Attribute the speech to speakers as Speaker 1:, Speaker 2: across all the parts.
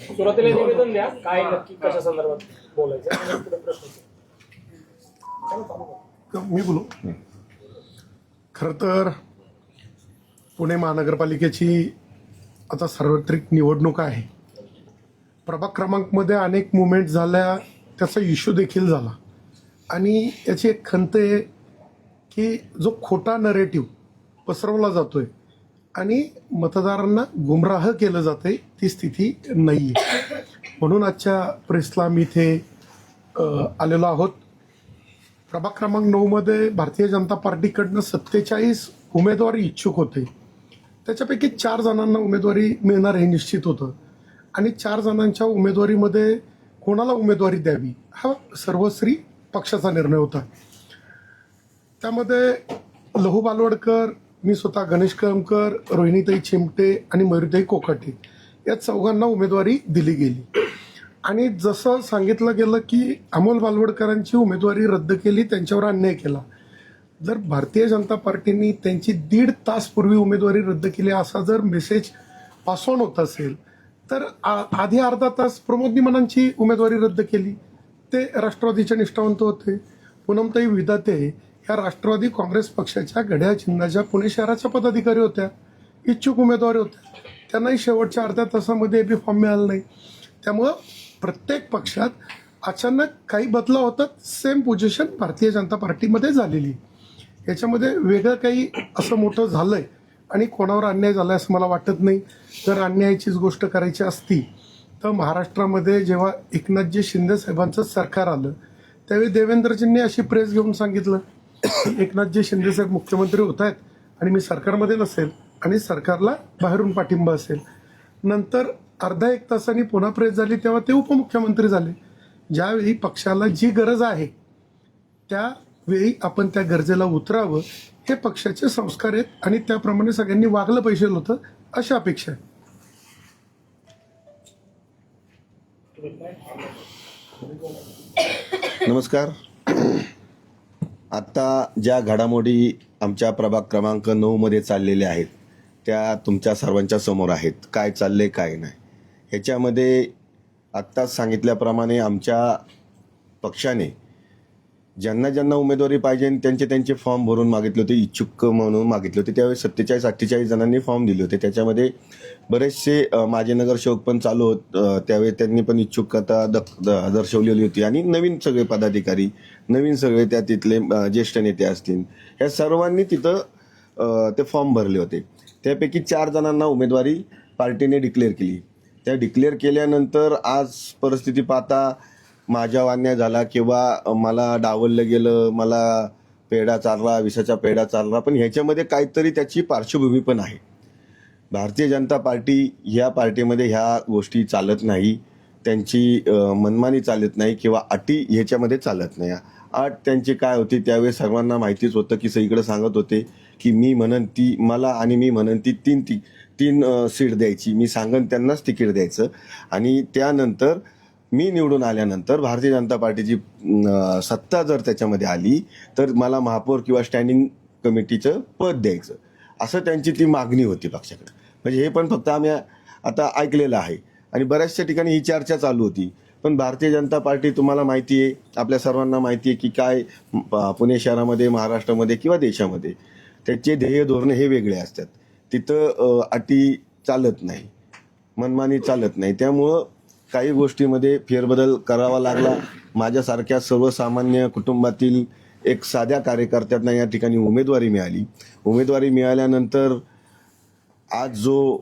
Speaker 1: सुरुवातीला निवेदन द्या, काय नक्की कशा संदर्भात बोलायचं आणि पुढे प्रश्न.
Speaker 2: मी बोलू. खरं तर पुणे महानगरपालिकेची आता सार्वत्रिक निवडणूक आहे. प्रभाग क्रमांकमध्ये अनेक मुवमेंट झाल्या, त्याचा इश्यू देखील झाला आणि याची एक खंत आहे की जो खोटा नरेटिव्ह पसरवला जातोय आणि मतदारांना गुमराह केलं जातंय ती स्थिती नाही आहे. म्हणून आजच्या प्रेसला मी इथे आलेलो आहोत. प्रभाग क्रमांक 9मध्ये भारतीय जनता पार्टीकडनं 47 उमेदवार इच्छुक होते. त्याच्यापैकी 4 जणांना उमेदवारी मिळणार हे निश्चित होतं आणि 4 जणांच्या उमेदवारीमध्ये कोणाला उमेदवारी द्यावी हा सर्वस्वी पक्षाचा निर्णय होता. त्यामध्ये लहू बालवडकर, मी स्वतः गणेश कळमकर, रोहिणीताई चिमटे आणि मयुरीताई कोकाटे या 4घांना उमेदवारी दिली गेली आणि जसं सांगितलं गेलं की अमोल बालवडकरांची उमेदवारी रद्द केली, त्यांच्यावर अन्याय केला. जर भारतीय जनता पार्टीने त्यांची 1.5 तास पूर्वी उमेदवारी रद्द केली असा जर मेसेज पास ऑन होत असेल तर आधी अर्धा तास प्रमोद निमाणांची उमेदवारी रद्द केली. ते राष्ट्रवादीचे निष्ठावंत होते. पूनमताई विधाते ह्या राष्ट्रवादी काँग्रेस पक्षाच्या घड्याळ चिन्हाच्या पुणे शहराच्या पदाधिकारी होत्या, इच्छुक उमेदवारी होत्या. त्यांनाही शेवटच्या अर्ध्या तासामध्ये एबी फॉर्म मिळाला नाही. त्यामुळं प्रत्येक पक्षात अचानक काही बदलाव होतात. सेम पोझिशन भारतीय जनता पार्टीमध्ये झालेली. याच्यामध्ये वेगळं काही असं मोठं झालंय आणि कोणावर अन्याय झालाय असं मला वाटत नाही. जर अन्यायाचीच गोष्ट करायची असती तर महाराष्ट्रामध्ये जेव्हा एकनाथजी शिंदे साहेबांचं सरकार आलं त्यावेळी देवेंद्रजींनी अशी प्रेस घेऊन सांगितलं एकनाथजी शिंदे साहेब मुख्यमंत्री होत आहेत आणि मी सरकारमध्ये नसेल आणि सरकारला बाहेरून पाठिंबा असेल. नंतर अर्धा एक तासांनी पुन्हा प्रेस झाली तेव्हा ते उपमुख्यमंत्री झाले. ज्यावेळी पक्षाला जी गरज आहे त्यावेळी आपण त्या गरजेला उतरावं हे पक्षाचे संस्कार आहेत आणि त्याप्रमाणे सगळ्यांनी वागलं पाहिजे होतं अशी अपेक्षा आहे.
Speaker 3: नमस्कार. आता ज्या घडामोडी आमच्या प्रभाग क्रमांक 9मध्ये चाललेल्या आहेत त्या तुमच्या सर्वांच्या समोर आहेत. काय चाललंय काय नाही ह्याच्यामध्ये आत्ताच सांगितल्याप्रमाणे आमच्या पक्षाने ज्यांना ज्यांना उमेदवारी पाहिजे त्यांचे फॉर्म भरून मागितले होते, इच्छुक म्हणून मागितले होते. त्यावेळी 47-48 जणांनी फॉर्म दिले होते. त्याच्यामध्ये बरेचसे माजी नगरसेवक पण चालू होत. त्यावेळी त्यांनी पण इच्छुकता दर्शवलेली होती आणि नवीन सगळे पदाधिकारी, नवीन सगळे त्या तिथले ज्येष्ठ नेते असतील, ह्या सर्वांनी तिथं ते फॉर्म भरले होते. त्यापैकी 4 जणांना उमेदवारी पार्टीने डिक्लेअर केली. त्या डिक्लेअर केल्यानंतर आज परिस्थिती पाहता माझ्या अन्याय झाला किंवा मला डावललं गेलं, मला पेढा चालला, विषाचा पेढा चालला, पण ह्याच्यामध्ये काहीतरी त्याची पार्श्वभूमी पण आहे. भारतीय जनता पार्टी ह्या पार्टीमध्ये ह्या गोष्टी चालत नाही. त्यांची मनमानी चालत नाही किंवा अटी ह्याच्यामध्ये चालत नाही. अट त्यांची काय होती त्यावेळेस सर्वांना माहितीच होतं की सगळीकडे सांगत होते की मी म्हणन ती मला आणि मी म्हणन ती तीन सीट द्यायची, मी सांगन त्यांनाच तिकीट द्यायचं आणि त्यानंतर मी निवडून आल्यानंतर भारतीय जनता पार्टीची सत्ता जर त्याच्यामध्ये आली तर मला महापौर किंवा स्टँडिंग कमिटीचं पद द्यायचं, असं त्यांची ती मागणी होती पक्षाकडे. म्हणजे हे पण फक्त आम्ही आता ऐकलेलं आहे आणि बऱ्याचशा ठिकाणी ही चर्चा चालू होती. पण भारतीय जनता पार्टी तुम्हाला माहिती आहे, आपल्या सर्वांना माहिती आहे की काय पुणे शहरामध्ये, महाराष्ट्रामध्ये किंवा देशामध्ये त्याचे ध्येय धोरणे हे वेगळे असतात. तिथं अटी चालत नाही, मनमानी चालत नाही. त्यामुळं काही गोष्टीमध्ये फेरबदल करावा लागला. माझ्यासारख्या सर्वसामान्य कुटुंबातील एक साध्या कार्यकर्त्यांना या ठिकाणी उमेदवारी मिळाली. उमेदवारी मिळाल्यानंतर आज जो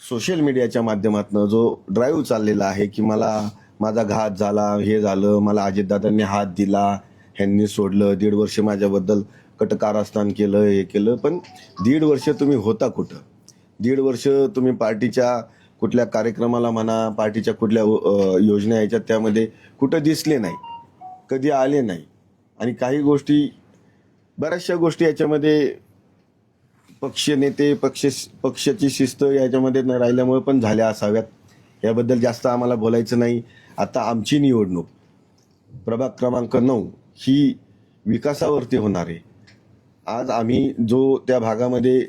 Speaker 3: सोशल मीडियाच्या माध्यमातून जो ड्राईव्ह चाललेला आहे की मला माझा घात झाला, हे झालं, मला अजितदादांनी हात दिला, ह्यांनी सोडलं, 1.5 वर्ष माझ्याबद्दल कटकारस्थान केलं, हे केलं. पण 1.5 वर्ष तुम्ही होता कुठं? 1.5 वर्ष तुम्ही पार्टीच्या कुठल्या कार्यक्रमाला म्हणा, पार्टीच्या कुठल्या योजना याच्यात त्यामध्ये कुठं दिसले नाही, कधी आले नाही. आणि काही गोष्टी, बऱ्याचशा गोष्टी याच्यामध्ये पक्ष नेते, पक्षाची शिस्त याच्यामध्ये न राहिल्यामुळे पण झाल्या असाव्यात. याबद्दल जास्त आम्हाला बोलायचं नाही. आता आमची निवडणूक प्रभाग क्रमांक 9 ही विकासावरती होणार आहे. आज आम्ही जो त्या भागामध्ये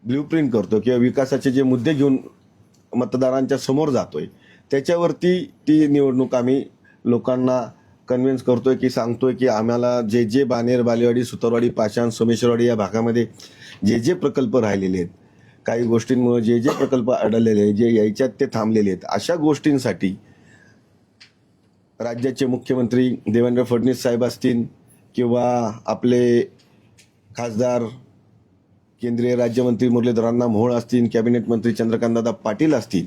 Speaker 3: ब्ल्यूप्रिंट करतो किंवा विकासाचे जे मुद्दे घेऊन मतदारांच्या समोर जातोय त्याच्यावरती ती निवडणूक आम्ही लोकांना कन्व्हिन्स करतोय की सांगतोय की आम्हाला जे जे बानेर, बालेवाडी, सुतारवाडी, पाषाण, सोमेश्वरवाडी या भागामध्ये जे जे प्रकल्प राहिलेले आहेत, काही गोष्टींमुळे जे जे प्रकल्प अडलेले आहेत, जे यायच्यात ते थांबलेले आहेत, अशा गोष्टींसाठी राज्याचे मुख्यमंत्री देवेंद्र फडणवीस साहेब असतील किंवा आपले खासदार केंद्रीय राज्यमंत्री मुरलीधरांना मोहोळ असतील, कॅबिनेट मंत्री चंद्रकांतदादा पाटील असतील,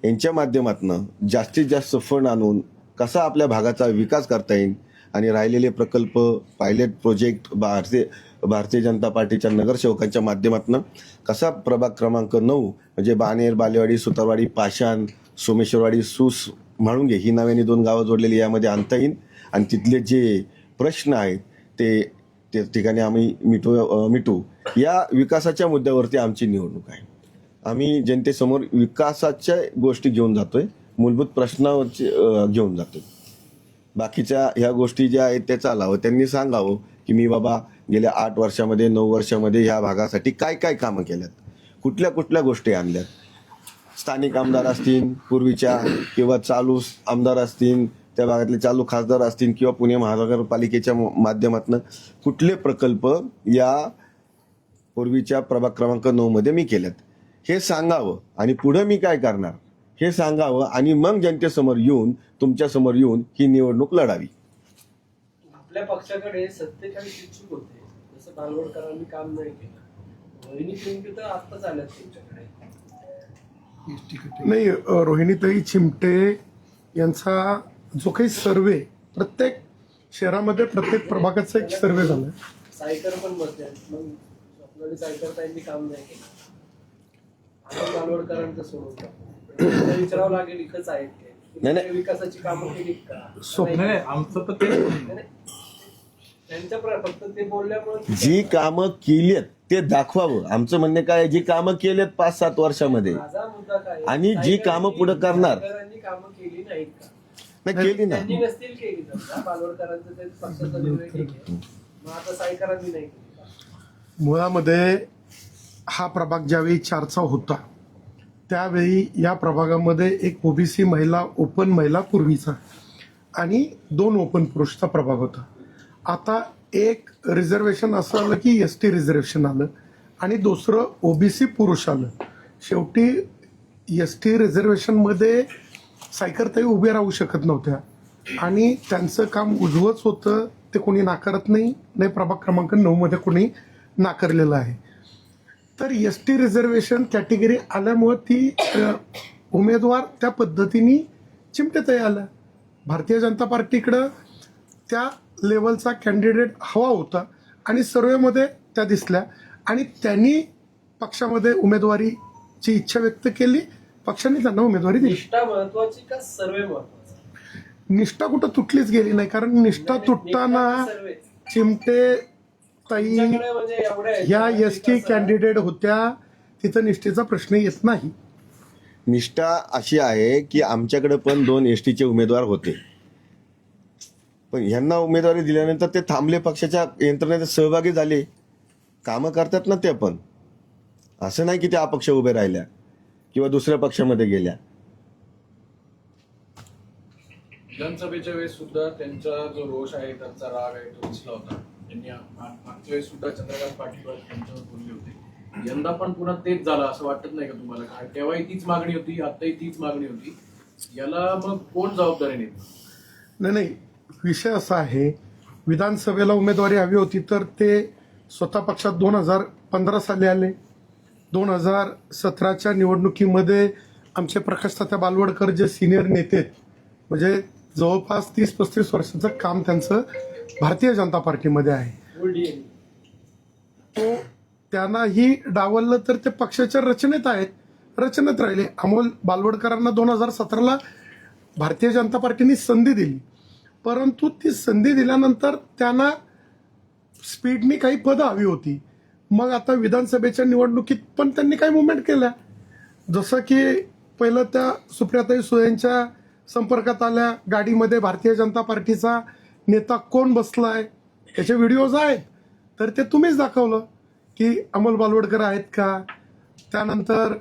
Speaker 3: यांच्या माध्यमातून जास्तीत जास्त फंड आणून कसा आपल्या भागाचा विकास करता येईल आणि राहिलेले प्रकल्प, पायलट प्रोजेक्ट भारतीय जनता पार्टीच्या नगरसेवकांच्या माध्यमातून कसा प्रभाग क्रमांक 9 म्हणजे बानेर, बालेवाडी, सुतारवाडी, पाषाण, सोमेश्वरवाडी, सूस, म्हाळुंगे ही नव्याने 2 गावं जोडलेली यामध्ये आणता येईल आणि तिथले जे प्रश्न आहेत ते त्या ठिकाणी आम्ही मिटू या विकासाच्या मुद्द्यावरती आमची निवडणूक आहे. आम्ही जनतेसमोर विकासाच्या गोष्टी घेऊन जातोय, मूलभूत प्रश्नावरची घेऊन जातोय. बाकीच्या ह्या गोष्टी ज्या आहेत त्या चालावं, त्यांनी सांगावं की मी बाबा गेल्या 8 वर्षामध्ये 9 वर्षामध्ये ह्या भागासाठी काय काय कामं केल्यात, कुठल्या कुठल्या गोष्टी आणल्यात. स्थानिक आमदार असतील पूर्वीच्या किंवा चालू आमदार असतील, त्या भागातले चालू खासदार असतील किंवा पुणे महानगरपालिकेच्या माध्यमातून कुठले प्रकल्प या पूर्वीच्या प्रभाग क्रमांक 9 मध्ये मी केल्यात हे सांगावं आणि पुढे मी काय करणार हे सांगावं आणि मग जनतेसमोर येऊन तुमच्या समोर येऊन ही निवडणूक लढावी.
Speaker 1: आपल्या पक्षाकडे 47 इच्छुक होते, जसं बालवडकरांनी काम नाही केलं. रोहिणी चिमटे तर आत्ताच आल्यात तुमच्याकडे.
Speaker 2: नाही, रोहिणीताई चिमटे यांचा जो काही सर्वे प्रत्येक शहरामध्ये प्रत्येक प्रभागाचा एक सर्वे झाला.
Speaker 1: सायकर पण बसले, मग स्वप्नाली सायकर ताईंनी काम नाही केलं. आता बालवडकरांचं सोडून टाकू. विचारावं लागेल इथंच आहेत ते विकासाची कामं केली का?
Speaker 4: नाही, आमचं तर ते
Speaker 1: त्यांच्या फक्त ते बोलल्यामुळे
Speaker 3: जी कामं केलीत ते दाखवावं. आमचं म्हणणं काय, जी कामं केलीत 5-7 वर्षामध्ये
Speaker 1: माझा मुद्दा काय
Speaker 3: आणि जी कामं पुढे करणार
Speaker 1: सायकरांनी कामं केली नाहीत का?
Speaker 3: नाही केली ना.
Speaker 1: त्यांनी नसतील केली समजा, बालवडकरांचं ते पक्षाचा निर्णय ठीक आहे, मग आता सायकरांनी नाही केली का?
Speaker 2: मुळामध्ये हा प्रभाग ज्यावेळी 4चा होता त्यावेळी या प्रभागामध्ये एक ओबीसी महिला, ओपन महिला पूर्वीचा आणि 2 ओपन पुरुषचा प्रभाग होता. आता एक रिझर्वेशन असं आलं की ST रिझर्वेशन आलं आणि दुसरं ओबीसी पुरुष आलं. शेवटी ST रिझर्वेशनमध्ये सायकरताई उभे राहू शकत नव्हत्या आणि त्यांचं काम उजवंच होतं, ते कोणी नाकारत नाही, प्रभाग क्रमांक 9 मध्ये कोणी नाकारलेलं आहे. तर ST रिझर्वेशन कॅटेगरी आल्यामुळं ती उमेदवार त्या पद्धतीने चिमटेताई आला. भारतीय जनता पार्टीकडं त्या लेवलचा कॅन्डिडेट हवा होता आणि सर्वेमध्ये त्या दिसल्या आणि त्यांनी पक्षामध्ये उमेदवारीची इच्छा व्यक्त केली, पक्षाने त्यांना उमेदवारी दिली.
Speaker 1: निष्ठा महत्वाची का सर्वे महत्वाचा?
Speaker 2: निष्ठा कुठं तुटलीच गेली नाही, कारण निष्ठा तुटताना चिमटे ताई ह्या ST कॅन्डिडेट होत्या, तिथं निष्ठेचा प्रश्न येत नाही.
Speaker 3: निष्ठा अशी आहे की आमच्याकडे पण 2 STचे उमेदवार होते, पण ह्यांना उमेदवारी दिल्यानंतर ते थांबले, पक्षाच्या यंत्रणेत सहभागी झाले, कामं करतात ना ते. पण असं नाही की त्या अपक्ष उभे राहिल्या किंवा दुसऱ्या पक्षामध्ये गेल्या.
Speaker 4: विधानसभेच्या वेळेस सुद्धा त्यांचा जो रोष आहे, त्यांचा राग आहे तो दिसला होता. त्यांनी मागच्या वेळेस सुद्धा चंद्रकांत पाटील त्यांच्यावर बोलले होते. यंदा पण पुन्हा तेच झालं असं वाटत नाही का तुम्हाला? कारण तेव्हाही तीच मागणी होती, आताही तीच मागणी होती. याला मग कोण जबाबदारी नेते?
Speaker 2: नाही, विषय असा आहे, विधानसभेला उमेदवारी हवी होती तर ते स्वतः पक्षात 2015 साली आले. 2017च्या निवडणुकीमध्ये आमचे प्रकाशतात्या बालवडकर जे सिनियर नेते आहेत, म्हणजे जवळपास 30-35 वर्षाचं काम त्यांचं भारतीय जनता पार्टीमध्ये आहे, तो त्यांनाही डावललं तर ते पक्षाच्या रचनेत आहेत, रचनेत राहिले. अमोल बालवडकरांना 2017ला भारतीय जनता पार्टीने संधी दिली, परंतु ती संधी दिल्यानंतर त्यांना स्पीडनी काही पदं हवी होती. मग आता विधानसभेच्या निवडणुकीत पण त्यांनी काही मुवमेंट केल्या, जसं की पहिलं त्या सुप्रियाताई सुळेंच्या संपर्कात आल्या, गाडीमध्ये भारतीय जनता पार्टीचा नेता कोण बसलाय त्याचे व्हिडिओज आहेत. तर ते तुम्हीच दाखवलं की अमोल बालवडकर आहेत का. त्यानंतर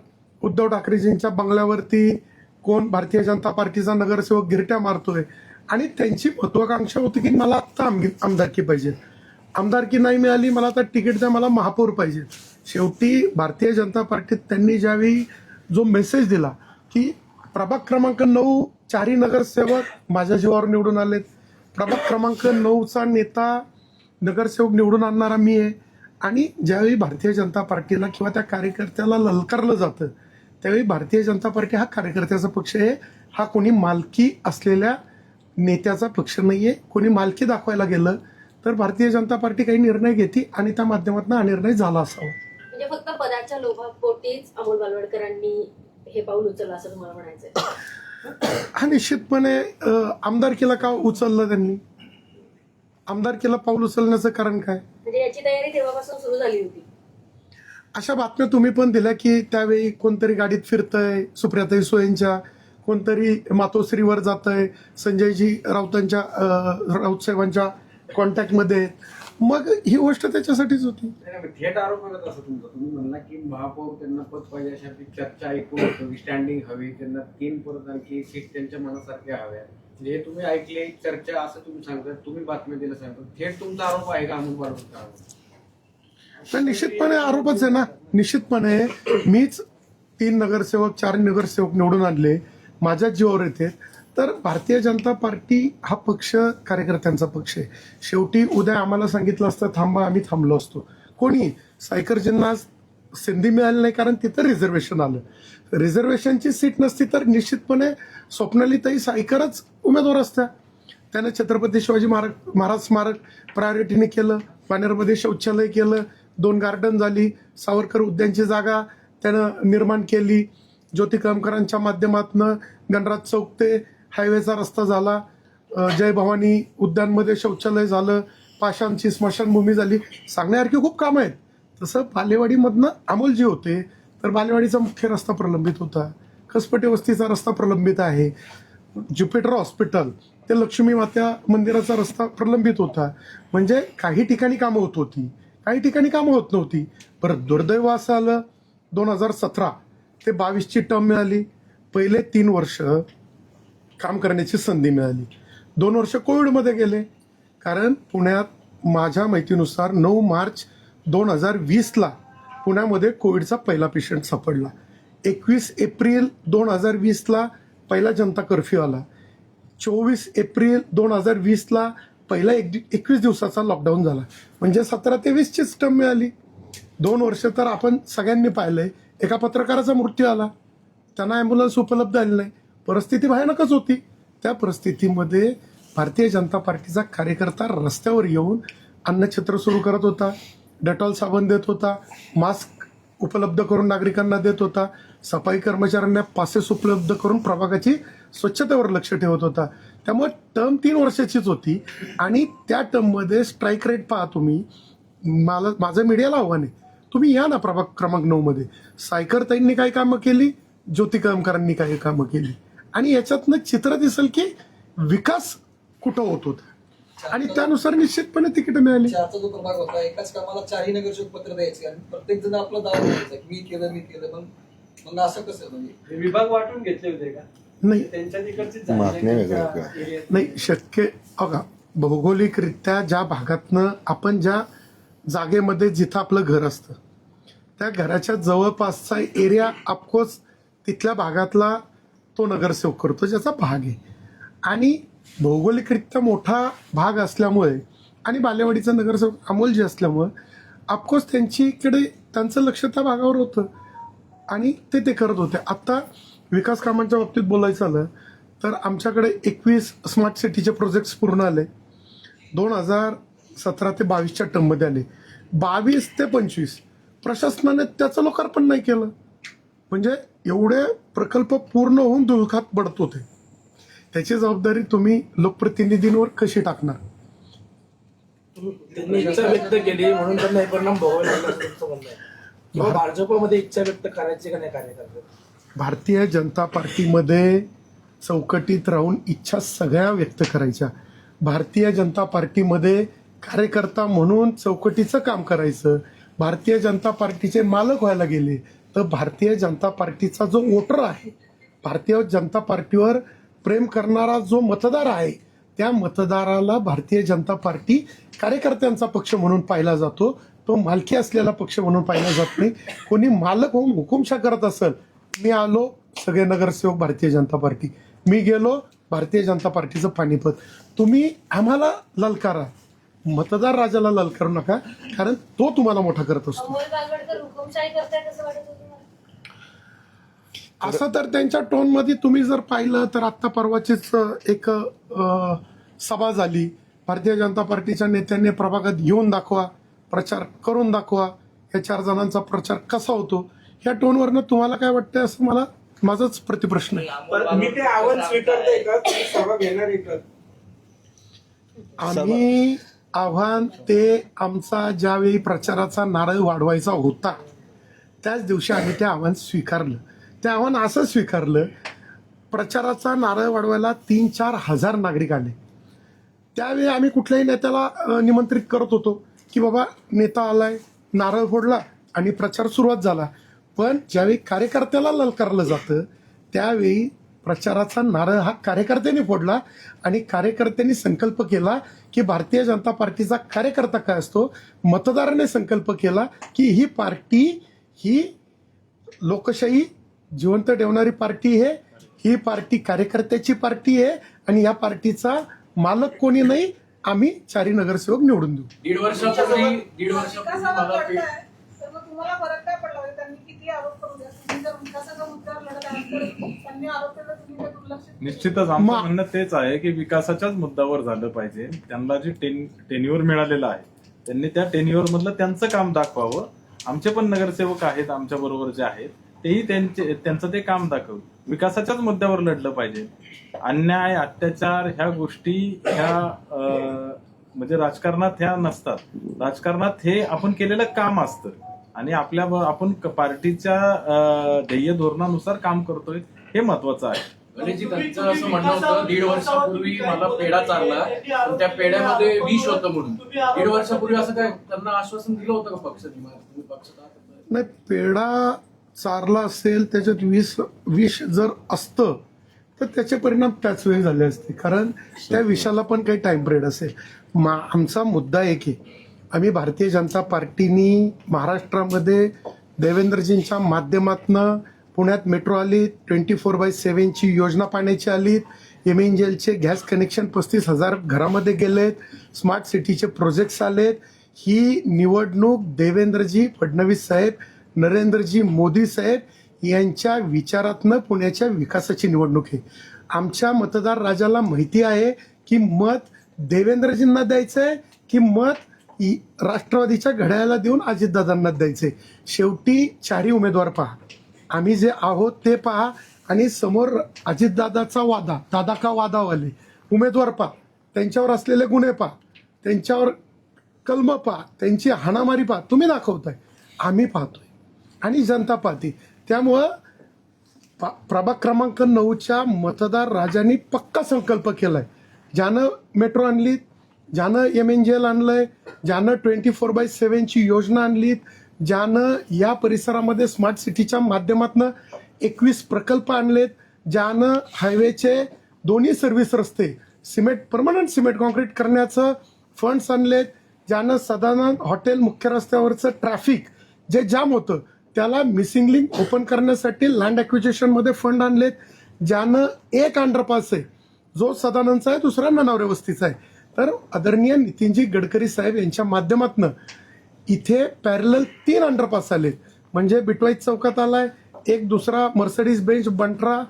Speaker 2: उद्धव ठाकरेजींच्या बंगल्यावरती कोण भारतीय जनता पार्टीचा नगरसेवक गिरट्या मारतोय आणि त्यांची महत्वाकांक्षा होती की मला आत्ता आमदारकी पाहिजे. आमदारकी नाही मिळाली, मला आता तिकीट द्या, मला महापौर पाहिजे. शेवटी भारतीय जनता पार्टीत त्यांनी ज्यावेळी जो मेसेज दिला की प्रभाग क्रमांक 9 चारही नगरसेवक माझ्या जीवावर निवडून आलेत, प्रभाग क्रमांक 9चा नेता नगरसेवक निवडून आणणारा मी आहे, आणि ज्यावेळी भारतीय जनता पार्टीला किंवा त्या कार्यकर्त्याला ललकारलं जातं त्यावेळी भारतीय जनता पार्टी हा कार्यकर्त्याचा पक्ष आहे, हा कोणी मालकी असलेल्या नेत्याचा पक्ष नाहीये. कोणी मालकी दाखवायला गेलं तर भारतीय जनता पार्टी काही निर्णय घेते आणि त्या माध्यमातून हा निर्णय झाला असावा.
Speaker 5: म्हणजे फक्त पदाच्या लोभापोटीच अमोल बालवडकरांनी हे पाऊल उचललं असं तुम्हाला म्हणायचंय?
Speaker 2: हा निश्चितपणे आमदारकीला का उचललं त्यांनी, आमदारकीला पाऊल उचलण्याचं कारण काय?
Speaker 5: म्हणजे याची तयारी तेव्हापासून सुरू झाली होती.
Speaker 2: अशा बातम्या तुम्ही पण दिल्या की त्यावेळी कोणतरी गाडीत फिरतंय सुप्रियाताई सुळेंच्या, कोणतरी मातोश्रीवर जातंय, संजयजी राऊतांच्या राऊत साहेबांच्या कॉन्टॅक्टमध्ये. मग ही गोष्ट त्याच्यासाठीच होती.
Speaker 6: थेट आरोप करत असं तुमचा, तुम्ही म्हणला की महापौर त्यांना पद पाहिजे अशा चर्चा ऐकून स्टँडिंग हवी, त्यांना 3 परत आणखी सीट त्यांच्या मनासारख्या हव्या, म्हणजे तुम्ही ऐकले चर्चा असं तुम्ही सांगता, तुम्ही बातम्या दिलं सांगता, थेट तुमचा आरोप आहे का अमोल बालवडकर?
Speaker 2: निश्चितपणे आरोपच आहे ना. निश्चितपणे मीच 3 नगरसेवक 4 नगरसेवक निवडून आणले, माझ्याच जीवावर येते. तर भारतीय जनता पार्टी हा पक्ष कार्यकर्त्यांचा पक्ष आहे. शेवटी उद्या आम्हाला सांगितलं असतं थांबा, आम्ही थांबलो असतो. कोणी सायकरजींना संधी मिळाली नाही कारण तिथं रिझर्वेशन आलं. रिझर्वेशनची सीट नसती तर निश्चितपणे स्वप्नालीताई सायकरच उमेदवार असत्या. त्यानं छत्रपती शिवाजी महाराज स्मारक प्रायोरिटीने केलं, पानेरमध्ये शौचालय केलं, 2 गार्डन झाली, सावरकर उद्यानची जागा त्यानं निर्माण केली, ज्योती कळमकरांच्या माध्यमातून गणराज चौक ते हायवेचा रस्ता झाला, जय भवानी उद्यानमध्ये शौचालय झालं, पाषाणची स्मशानभूमी झाली. सांगण्यासारखी खूप कामं आहेत. तसं बालेवाडीमधनं अमोलजी होते तर बालेवाडीचा मुख्य रस्ता प्रलंबित होता, कसपटे वस्तीचा रस्ता प्रलंबित आहे, ज्युपिटर हॉस्पिटल ते लक्ष्मी माता मंदिराचा रस्ता प्रलंबित होता. म्हणजे काही ठिकाणी कामं होत होती, काही ठिकाणी कामं होत नव्हती. परत दुर्दैव असं आलं 2017 ते 22ची टर्म मिळाली, पहिले 3 वर्ष काम करण्याची संधी मिळाली, 2 वर्ष कोविडमध्ये गेले. कारण पुण्यात माझ्या माहितीनुसार 9 मार्च 2020ला पुण्यामध्ये कोविडचा पहिला पेशंट सापडला, 21 एप्रिल 2020ला पहिला जनता कर्फ्यू आला, 24 एप्रिल 2020ला पहिला 21 दिवसाचा लॉकडाऊन झाला. म्हणजे 17 ते 20चीच टर्म मिळाली. 2 वर्ष तर आपण सगळ्यांनी पाहिलंय. एका पत्रकाराचा मृत्यू आला, त्यांना ॲम्ब्युलन्स उपलब्ध आली नाही, परिस्थिती भयानकच होती. त्या परिस्थितीमध्ये भारतीय जनता पार्टीचा कार्यकर्ता रस्त्यावर येऊन अन्नछत्र सुरू करत होता, डेटॉल साबण देत होता, मास्क उपलब्ध करून नागरिकांना देत होता, सफाई कर्मचाऱ्यांना पासेस उपलब्ध करून प्रभागाची स्वच्छतेवर लक्ष ठेवत होता. त्यामुळे टर्म 3 वर्षाचीच होती. आणि त्या टर्ममध्ये स्ट्राईक रेट पहा तुम्ही. माझं मीडियाला आव्हान आहे, तुम्ही या ना प्रभाग क्रमांक 9मध्ये. सायकरताईंनी काही कामं केली, ज्योती कळमकरांनी काही कामं केली, आणि याच्यातनं चित्र दिसेल की विकास कुठं होत होता आणि त्यानुसार निश्चितपणे तिकीट मिळाली.
Speaker 1: 4चा जो प्रभाग होता एकाच कामाला 4ही नगरसेवक पत्र द्यायचे आणि प्रत्येक जण आपला दावा द्यायचा मी केलं. मग असं कसं म्हणजे विभाग वाटून घेतले होते का?
Speaker 2: नाही
Speaker 1: त्यांच्या तिकडचीच
Speaker 2: नाही शक्य. बघा, भौगोलिकरित्या ज्या भागातनं आपण ज्या जागेमध्ये जिथं आपलं घर असतं त्या घराच्या जवळपासचा एरिया ऑफकोर्स तिथल्या भागातला तो नगरसेवक करतो ज्याचा भाग आहे. आणि भौगोलिकरित्या मोठा भाग असल्यामुळे आणि बालेवाडीचा नगरसेवक अमोलजी असल्यामुळे ऑफकोर्स त्यांचं लक्ष त्या भागावर होतं आणि ते करत होते. आत्ता विकास कामांच्या बाबतीत बोलायचं झालं तर आमच्याकडे 21 स्मार्ट सिटीचे प्रोजेक्ट्स पूर्ण आले. 2017 ते 22च्या टर्ममध्ये आले. 22 ते 25 प्रशासनाने त्याचं लोकार्पण नाही केलं. म्हणजे एवढे प्रकल्प पूर्ण होऊन धुळखात पडत होते. त्याची जबाबदारी तुम्ही लोकप्रतिनिधींवर कशी टाकणार?
Speaker 7: त्यांनी इच्छा व्यक्त केली म्हणून त्यांना हे परिणाम भोगावे लागले असं तुमचं म्हणणं आहे. किंवा भाजपमध्ये इच्छा व्यक्त करायची का नाही कार्यकर्ते?
Speaker 2: भारतीय जनता पार्टीमध्ये चौकटीत राहून इच्छा सगळ्या व्यक्त करायच्या. भारतीय जनता पार्टीमध्ये कार्यकर्ता म्हणून चौकटीचं काम करायचं, भारतीय जनता पार्टीचे मालक व्हायला गेले तर भारतीय जनता पार्टीचा जो वोटर आहे, भारतीय जनता पार्टीवर प्रेम करणारा जो मतदार आहे, त्या मतदाराला भारतीय जनता पार्टी कार्यकर्त्यांचा पक्ष म्हणून पाहिला जातो, तो मालकी असलेला पक्ष म्हणून पाहिला जात नाही. कोणी मालक होऊन हुकुमशा करत असेल, मी आलो सगळे नगरसेवक भारतीय जनता पार्टी, मी गेलो भारतीय जनता पार्टीचं पानिपत, तुम्ही आम्हाला ललकारा, मतदार राजाला ललकारू नका, कारण तो तुम्हाला मोठा करत असतो.
Speaker 5: अमोल बालवडकर हुकुमशाही करतायत असं वाटत होतं मला.
Speaker 2: असं तर त्यांच्या टोनमध्ये तुम्ही जर पाहिलं तर आत्ता परवाचीच एक सभा झाली, भारतीय जनता पार्टीच्या नेत्यांनी प्रभागात येऊन दाखवा, प्रचार करून दाखवा, या 4 जणांचा प्रचार कसा होतो, ह्या टोनवरनं तुम्हाला काय वाटतंय असं मला माझाच प्रतिप्रश्न आहे.
Speaker 6: पण मी ते आव्हान स्वीकारते का, तुम्ही सभा घेणार आहे का?
Speaker 2: आम्ही आव्हान ते आमचा ज्यावेळी प्रचाराचा नारळ वाढवायचा होता त्याच दिवशी आम्ही ते आव्हान स्वीकारलं. ते आव्हान असं स्वीकारलं, प्रचाराचा नारळ वाढवायला 3-4 हजार नागरिक आले. त्यावेळी आम्ही कुठल्याही नेत्याला निमंत्रित करत होतो की बाबा नेता आलाय, नारळ फोडला आणि प्रचार सुरुवात झाला. पण ज्यावेळी कार्यकर्त्याला ललकारलं जातं त्यावेळी प्रचाराचा नारळ हा कार्यकर्त्यांनी फोडला आणि कार्यकर्त्यांनी संकल्प केला की भारतीय जनता पार्टीचा कार्यकर्ता काय असतो, मतदाराने संकल्प केला की ही पार्टी ही लोकशाही जिवंत ठेवणारी पार्टी आहे, ही पार्टी कार्यकर्त्याची पार्टी आहे आणि या पार्टीचा मालक कोणी नाही, आम्ही 4 नगरसेवक निवडून देऊ.
Speaker 4: 1.5 वर्षापूर्वी मला
Speaker 8: तर मग तुम्हाला फरक काय पडला? त्यांनी किती आरोप करू द्या, तुम्ही जर विकासाच्या मुद्द्यावर लढत आहात तर त्यांनी आरोप केला, तुम्ही ते दुर्लक्षित.
Speaker 9: निश्चितच आमचं म्हणणं तेच आहे की विकासाच्याच मुद्द्यावर झालं पाहिजे. त्यांना जे टेन्युअर मिळालेलं आहे त्यांनी त्या टेन्युअर मधलं त्यांचं काम दाखवावं. आमचे पण नगरसेवक आहेत आमच्या बरोबर जे आहेत तेही त्यांचं ते काम दाखवू. विकासाच्याच मुद्द्यावर लढलं पाहिजे. अन्याय अत्याचार ह्या गोष्टी ह्या म्हणजे राजकारणात ह्या नसतात. राजकारणात हे आपण केलेलं काम असतं आणि आपण पार्टीच्या ध्येय धोरणानुसार काम करतोय हे महत्वाचं आहे.
Speaker 4: गणेशजी, त्यांचं असं म्हणणं होतं 1.5 वर्षापूर्वी मला पेढा चालला पण त्या पेढ्यामध्ये विष होतं म्हणून. 1.5 वर्षापूर्वी असं काय त्यांना आश्वासन दिलं होतं का पक्षात?
Speaker 2: नाही, पेढा चारला असेल त्याच्यात विष जर असतं तर त्याचे परिणाम त्याच वेळी झाले असते, कारण त्या विषाला पण काही टाइम पिरियड असेल. आमचा मुद्दा एक आहे, आम्ही भारतीय जनता पार्टीनी महाराष्ट्रामध्ये देवेंद्रजींच्या माध्यमातनं पुण्यात मेट्रो आली, 24/7ची योजना पाण्याची आली, MNGLचे गॅस कनेक्शन 35,000 घरामध्ये गेलेत, स्मार्ट सिटीचे प्रोजेक्ट्स आलेत. ही निवडणूक देवेंद्रजी फडणवीस साहेब, नरेंद्रजी मोदी साहेब यांच्या विचारातनं पुण्याच्या विकासाची निवडणूक आहे. आमच्या मतदार राजाला माहिती आहे की मत देवेंद्रजींना द्यायचंय की मत राष्ट्रवादीच्या घड्याळाला देऊन अजितदादांना द्यायचंय. शेवटी 4 उमेदवार पहा, आम्ही जे आहोत ते पहा आणि समोर अजितदादाचा वादा, दादा का वादावाले उमेदवार पहा, त्यांच्यावर असलेले गुन्हे पहा, त्यांच्यावर कलम पहा, त्यांची हाणामारी पहा, तुम्ही दाखवताय, आम्ही पाहतोय आणि जनता पाहते. त्यामुळं प्रभाग क्रमांक 9च्या मतदार राजांनी पक्का संकल्प केलाय. ज्यानं मेट्रो आणली, ज्यानं MNGL आणलंय, ज्यानं 24/7ची योजना आणलीत, ज्यानं या परिसरामध्ये स्मार्ट सिटीच्या माध्यमातून 21 प्रकल्प आणलेत, ज्यानं हायवेचे 2 सर्व्हिस रस्ते परमनंट सिमेंट कॉन्क्रीट करण्याचं फंड्स आणलेत, ज्यानं सदानंद हॉटेल मुख्य रस्त्यावरचं ट्रॅफिक जे जाम होतं त्याला मिसिंग लिंक ओपन करण्यासाठी लँड ॲक्विजिशनमध्ये फंड आणलेत, ज्यानं एक अंडरपास आहे जो सदानंदचा आहे, दुसरा ननावरे वस्तीचा आहे. तर आदरणीय नितीनजी गडकरी साहेब यांच्या माध्यमातून इथे पॅरलल 3 अंडरपास आलेत. म्हणजे बिटवाईज चौकात आलाय, एक दुसरा मर्सडीज बेंच बंट्रा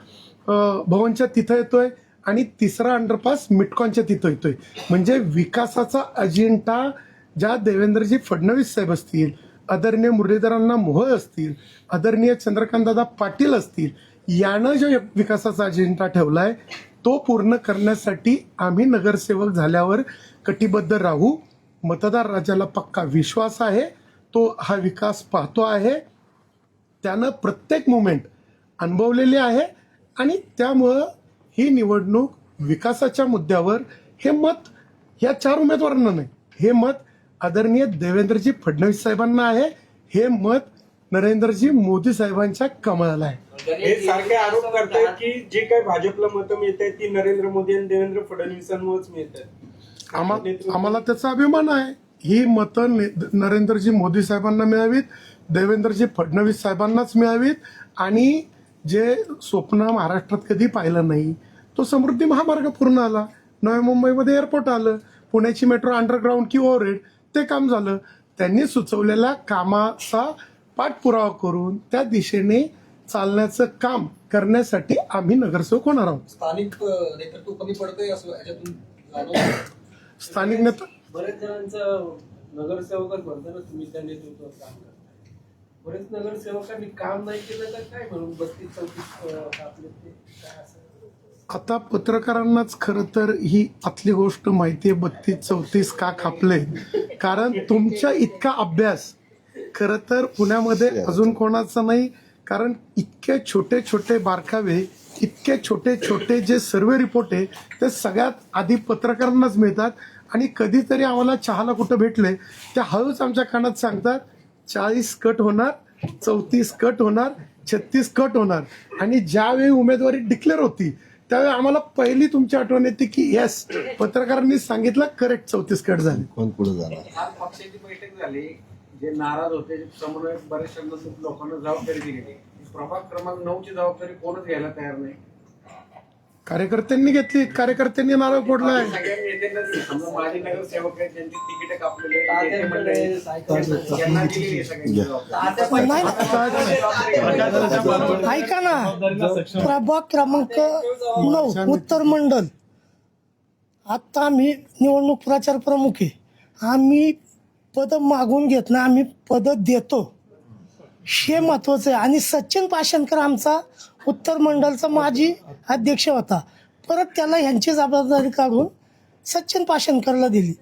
Speaker 2: भवनच्या तिथं येतोय आणि 3रा अंडरपास मिटकॉनच्या तिथं येतोय. म्हणजे विकासाचा अजेंडा ज्या देवेंद्रजी फडणवीस साहेब असतील, आदरणीय मुरलीधरांना मोहोळ असतील, आदरणीय चंद्रकांतदादा पाटील असतील, यानं जो विकासाचा अजेंडा ठेवलाय तो पूर्ण करण्यासाठी आम्ही नगरसेवक झाल्यावर कटिबद्ध राहू. मतदार राजाला पक्का विश्वास आहे, तो हा विकास पाहतो आहे, त्यानं प्रत्येक मुमेंट अनुभवलेली आहे आणि त्यामुळं ही निवडणूक विकासाच्या मुद्द्यावर हे मत या 4 उमेदवारांना नाही, हे मत आदरणीय देवेंद्रजी फडणवीस साहेबांना आहे, हे मत नरेंद्रजी मोदी साहेबांच्या कमळाला आहे.
Speaker 10: हे सारखे आरोप करतायत की जे काही भाजपला मतं मिळत आहेत ती नरेंद्र मोदी आणि देवेंद्र फडणवीसांमुळेच मिळत आहेत.
Speaker 2: आम्हाला त्याचा अभिमान आहे. ही मतं नरेंद्रजी मोदी साहेबांना मिळावीत, देवेंद्रजी फडणवीस साहेबांनाच मिळावीत आणि जे स्वप्न महाराष्ट्रात कधी पाहिलं नाही, तो समृद्धी महामार्ग पूर्ण आला, नव्या मुंबईमध्ये एअरपोर्ट आलं, पुण्याची मेट्रो अंडरग्राऊंड की ओव्हरहेड ते काम झालं. त्यांनी सुचवलेल्या कामाचा पाठपुरावा करून त्या दिशेने चालण्याचं काम करण्यासाठी आम्ही नगरसेवक होणार आहोत.
Speaker 1: स्थानिक नेतृत्व कमी पडतंय असं याच्यातून जाणवतं.
Speaker 2: स्थानिक नेता
Speaker 1: बरेच जणांचं नगरसेवकच म्हणतात ना तुम्ही त्या नेतृत्वात काम करताय. बरेच नगरसेवकांनी काम नाही केलं तर काय म्हणून 32-34 आपले ते काय असं.
Speaker 2: आता पत्रकारांनाच खरं तर ही आतली गोष्ट माहिती आहे 32-34 का कापले, कारण तुमच्या इतका अभ्यास खरं तर पुण्यामध्ये अजून कोणाचा नाही. कारण इतके छोटे छोटे बारकावे, इतके छोटे छोटे जे सर्वे रिपोर्ट आहे ते सगळ्यात आधी पत्रकारांनाच मिळतात. आणि कधीतरी आम्हाला चहाला कुठं भेटले त्या हळूच आमच्या कानात सांगतात 40 कट होणार, 34 कट होणार, 36 कट होणार. आणि ज्यावेळी उमेदवारी डिक्लेअर होती त्यावेळी आम्हाला पहिली तुमची आठवण येते की येस, पत्रकारांनी सांगितलं करेक्ट 34 कट झाले.
Speaker 3: कोण पुढे जाणार?
Speaker 6: आज पक्षाची बैठक झाली, जे नाराज होते समन्वयक बऱ्याचशा लोकांना जबाबदारी दिली. प्रभाग क्रमांक 9ची जबाबदारी कोणच घ्यायला तयार नाही.
Speaker 2: कार्यकर्त्यांनी घेतली, कार्यकर्त्यांनी नारळ फोडलाय.
Speaker 6: सगळ्या नेत्यांना समजा माजी नगरसेवक आहेत ज्यांची तिकीट कापलेले नेते मंडळी, त्यांना दिलेली आहे सगळ्यांची जबाबदारी.
Speaker 11: ऐका ना, प्रभाग क्रमांक 9 उत्तर मंडल, आता आम्ही निवडणूक प्रचार प्रमुख आहे. आम्ही पद मागून घेत नाही, आम्ही पद देतो, हे महत्वाचं आहे. आणि सचिन पाषाणकर आमचा उत्तर मंडलचा माजी अध्यक्ष होता, परत त्याला ह्यांची जबाबदारी काढून सचिन पाषाणकरला दिली.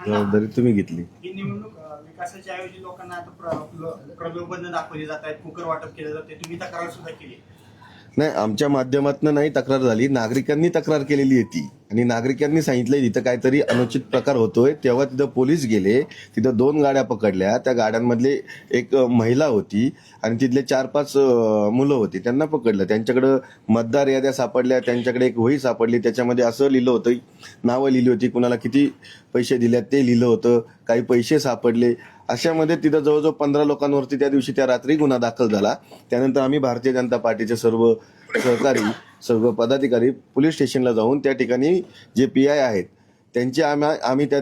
Speaker 3: जबाबदारी तुम्ही घेतली.
Speaker 10: ही निवडणूक विकासाच्या ऐवजी लोकांना आता प्रलोभन दाखवली जात आहेत, कुकर वाटप केलं जाते. तुम्ही तक्रार सुद्धा केली.
Speaker 3: नाही, आमच्या माध्यमातून नाही तक्रार झाली, नागरिकांनी तक्रार केलेली आहे ती. आणि नागरिकांनी सांगितलं तिथं काहीतरी अनुचित प्रकार होतोय. तेव्हा तिथं पोलीस गेले, तिथं 2 गाड्या पकडल्या. त्या गाड्यांमधले एक महिला होती आणि तिथले 4-5 मुलं होती, त्यांना पकडलं. त्यांच्याकडं मतदार याद्या सापडल्या, त्यांच्याकडे एक वही सापडली, त्याच्यामध्ये असं लिहिलं होतं, नावं लिहिली होती, कुणाला किती पैसे दिल्यात ते लिहिलं होतं, काही पैसे सापडले. अशामध्ये तिथं जवळजवळ 15 लोकांवरती त्या दिवशी त्या रात्री गुन्हा दाखल झाला. त्यानंतर आम्ही भारतीय जनता पार्टीचे सर्व सहकारी, सर्व पदाधिकारी पोलीस स्टेशनला जाऊन त्या ठिकाणी जे PI आहेत त्यांचे आम्ही त्या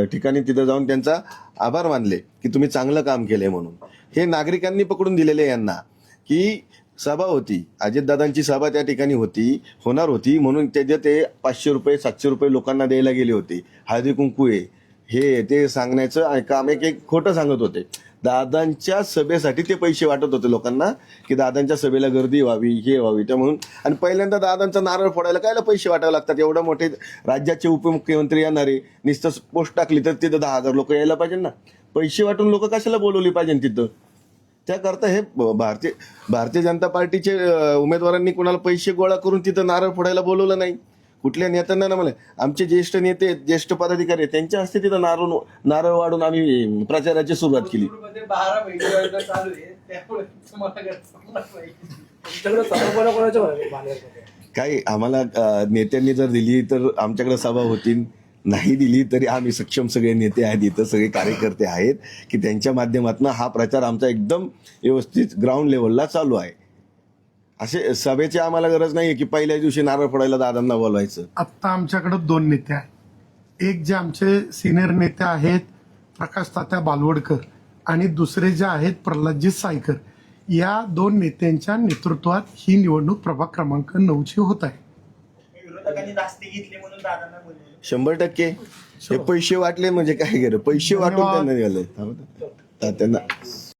Speaker 3: ठिकाणी तिथं जाऊन त्यांचा आभार मानले की तुम्ही चांगलं काम केलंय म्हणून. हे नागरिकांनी पकडून दिलेले यांना की सभा होती, अजितदादांची सभा त्या ठिकाणी होणार होती म्हणून त्याचे ते 500 रुपये 700 रुपये लोकांना द्यायला गेले होते. हळदी कुंकू आहे हे ते सांगण्याचं काम एक खोटं सांगत होते. दादांच्या सभेसाठी ते पैसे वाटत होते लोकांना की दादांच्या सभेला गर्दी व्हावी, हे व्हावी, त्या म्हणून. आणि पहिल्यांदा दादांचा नारळ फोडायला कायला पैसे वाटावे लागतात? एवढे मोठे राज्याचे उपमुख्यमंत्री येणारे, नुसतं पोस्ट टाकली तर तिथं 10,000 लोक यायला पाहिजे ना. पैसे वाटून लोक कशाला बोलवली पाहिजे तिथं? त्याकरता हे भारतीय जनता पार्टीचे उमेदवारांनी कोणाला पैसे गोळा करून तिथं नारळ फोडायला बोलवलं नाही. कुठल्या नेत्यांना ना, मला आमचे ज्येष्ठ नेते, ज्येष्ठ पदाधिकारी त्यांच्या हस्ते तिथं नारळ वाढून आम्ही प्रचाराची सुरुवात केली.
Speaker 1: 12 महिने चालू आहे, त्यामुळे तुम्हाला
Speaker 3: काही आम्हाला नेत्यांनी जर दिली तर आमच्याकडे सभा होतील, नाही दिली तरी आम्ही सक्षम सगळे नेते आहेत, इथं सगळे कार्यकर्ते आहेत की त्यांच्या माध्यमातून हा प्रचार आमचा एकदम व्यवस्थित ग्राउंड लेवलला चालू आहे. असे सभेची आम्हाला गरज नाहीये की पहिल्या दिवशी नारळ फोडायला दादांना बोलवायचं.
Speaker 2: आत्ता आमच्याकडे 2 नेते आहेत. एक जे आमचे सिनियर नेते आहेत प्रकाश तात्या बालवडकर आणि दुसरे जे आहेत प्रल्हादजी सायकर. या 2 नेत्यांच्या नेतृत्वात ही निवडणूक प्रभाग क्रमांक 9ची होत आहे.
Speaker 10: विरोधकांनी दास्ती घेतली म्हणून दादांना बोलले.
Speaker 3: 100% हे पैसे वाटले म्हणजे काय केलं? पैसे वाटून त्यांना दिले तात्यांना.